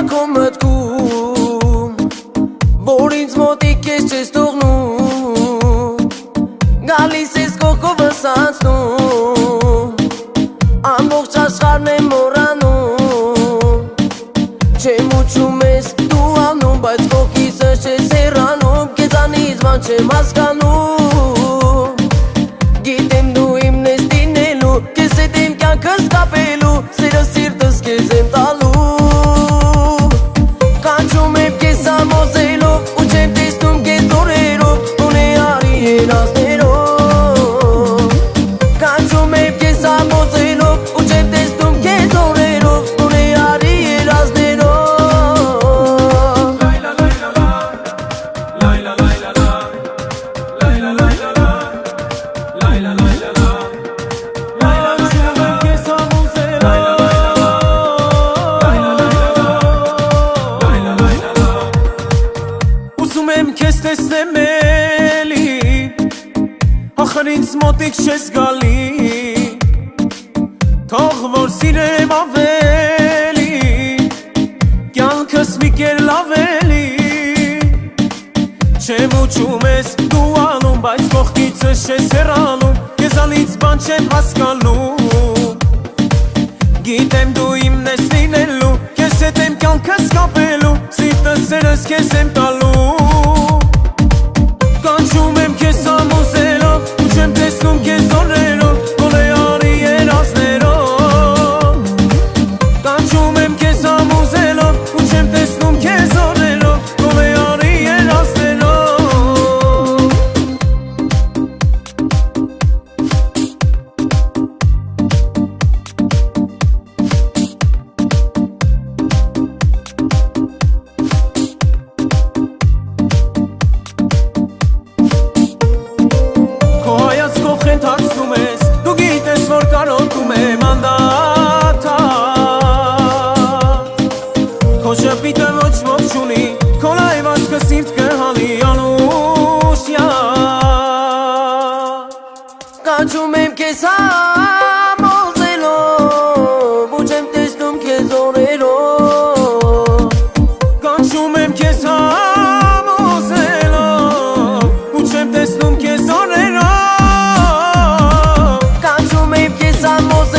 քո մտքում որ ինձ մոտիկ ես չես թողնում գալիս ես կողքովս անցնում ամբողջ աշխարհն եմ մոռանում չեմ ուչում ես դու անում բայց կողքիցս չես հեռանում քեզանից բան չեմ հասկանում գիտեմ դու իմն ես լինելու քեզ հետ իմ կյանքս կապելու սիրո սիրտս քեզ եմ տալու կանչում եմ քեզ ամոզելով ու չեմ տեսնում քեզ օրերով ունեարի երազներով կանչում եմ քեզ ամոզելով ու չեմ տեսնում քեզ օրերով ունեարի երազներով լայլա լայլա լայլա լայլա լայլա լայլա լայլա լայլա Քեզ տեսնեմ էլի ախր ինձ մոտիկ չես գալի թող որ սիրեմ ավելի կյանքս մի կեր լավելի չեմ ուչում ես դու անում բայց կողքիցս չես հեռանում քեզանից բան չեմ հասկանում գիտեմ դու իմն ես լինելու քեզ հետ եմ կյանքս կապելու սիրտս սերս քեզ եմ տալու կանչում եմ քեզ ամոզելով ու չեմ տեսնում քեզ օրերով բոլեարի երազներով կանչում եմ քեզ ամոզելով ու չեմ տեսնում քեզ օրերով բոլեարի երազներով Հարցնում ես, դու գիտես, որ կարոտում եմ անդադար Քո շպիտը ոչ ոք չունի, քո լայվածքը սիրտ կհանի անուշյալ կանչում եմ քեզ ամոզելով ու չեմ տեսնում քեզ օրերով կանչում եմ քեզ ամոզելով ու չեմ տեսնում քեզ օրերով կանչում եմ քեզ ամոզելով